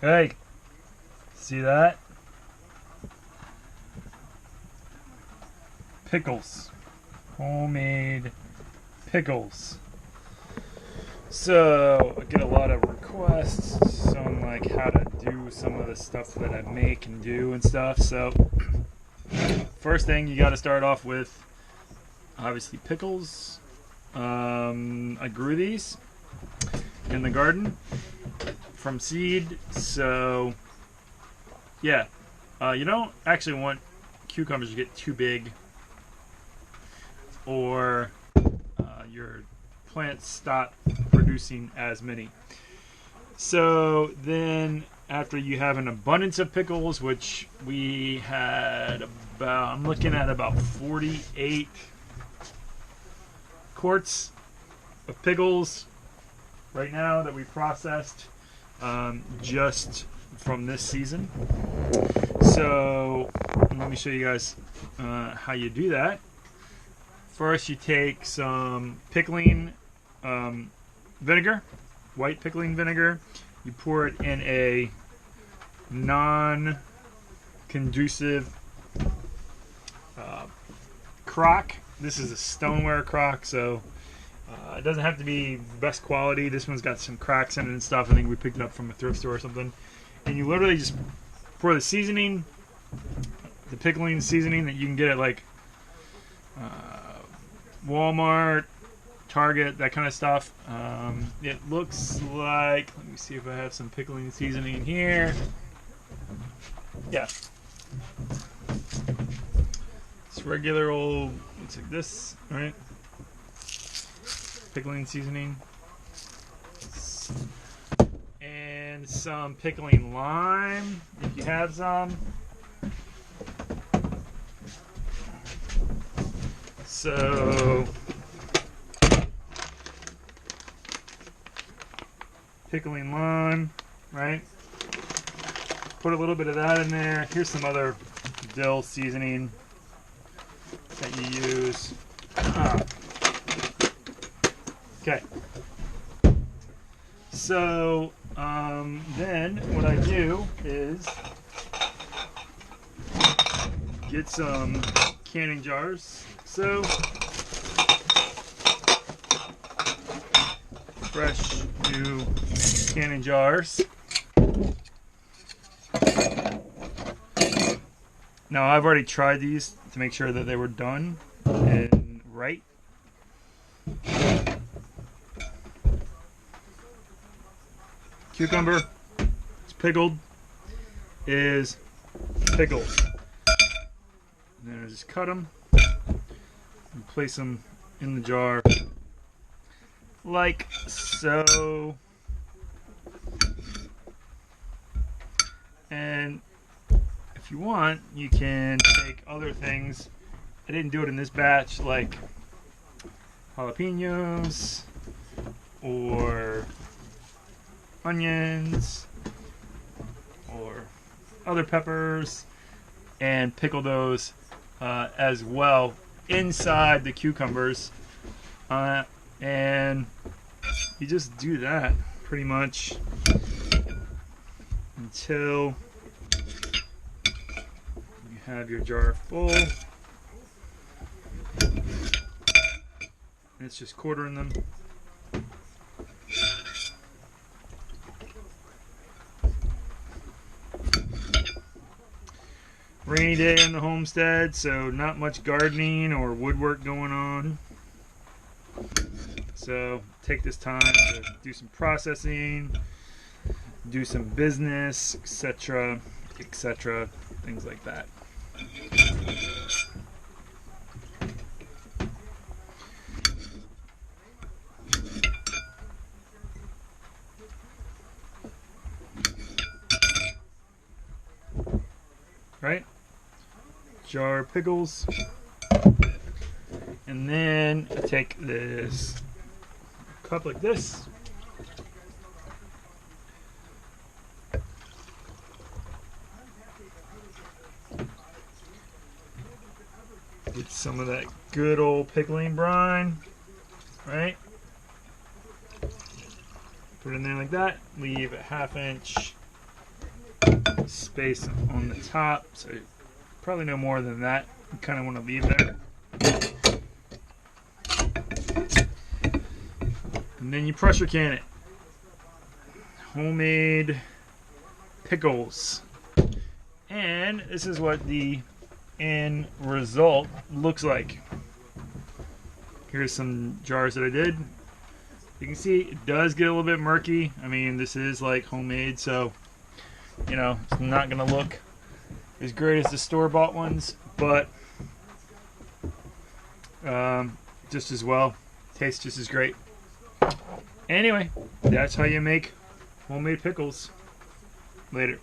Hey, see that? Pickles. Homemade pickles. So I get a lot of requests on like how to do some of the stuff that I make and do and stuff. So first thing you got to start off with, obviously pickles. I grew these in the garden from seed. So yeah, you don't actually want cucumbers to get too big, or your plants stop producing as many. So then after you have an abundance of pickles, which we had about, I'm looking at about 48 quarts of pickles right now that we processed just from this season. So let me show you guys how you do that. First, you take some pickling vinegar, white pickling vinegar. You pour it in a non-conducive crock. This is a stoneware crock, so it doesn't have to be best quality. This one's got some cracks in it and stuff. I think we picked it up from a thrift store or something. And you literally just pour the seasoning, the pickling seasoning that you can get at like Walmart, Target, that kind of stuff. It looks like, let me see if I have some pickling seasoning here. Yeah. It's regular old, looks like this, right? Pickling seasoning. And some pickling lime, if you have some. So, pickling lime, right? Put a little bit of that in there. Here's some other dill seasoning that you use. Okay. So, then what I do is get some canning jars. So, fresh new canning jars. Now I've already tried these to make sure that they were done and right. Cucumber, it's pickled, is pickled. And then I just cut them and place them in the jar like so. And if you want, you can take other things. I didn't do it in this batch, like jalapenos or onions or other peppers, and pickle those as well inside the cucumbers. And you just do that pretty much until you have your jar full. And it's just quartering them. Rainy day on the homestead, so not much gardening or woodwork going on. So take this time to do some processing, do some business, etc., etc., things like that. Right? Jar of pickles. And then I take this cup like this. Get some of that good old pickling brine, right? Put it in there like that. Leave a 1/2 inch space on the top, so probably no more than that. You kind of want to leave there. And then you pressure can it. Homemade pickles. And this is what the end result looks like. Here's some jars that I did. You can see it does get a little bit murky. I mean, this is like homemade, so you know, it's not gonna look as great as the store-bought ones, but just as well, tastes just as great. Anyway, that's how you make homemade pickles. Later.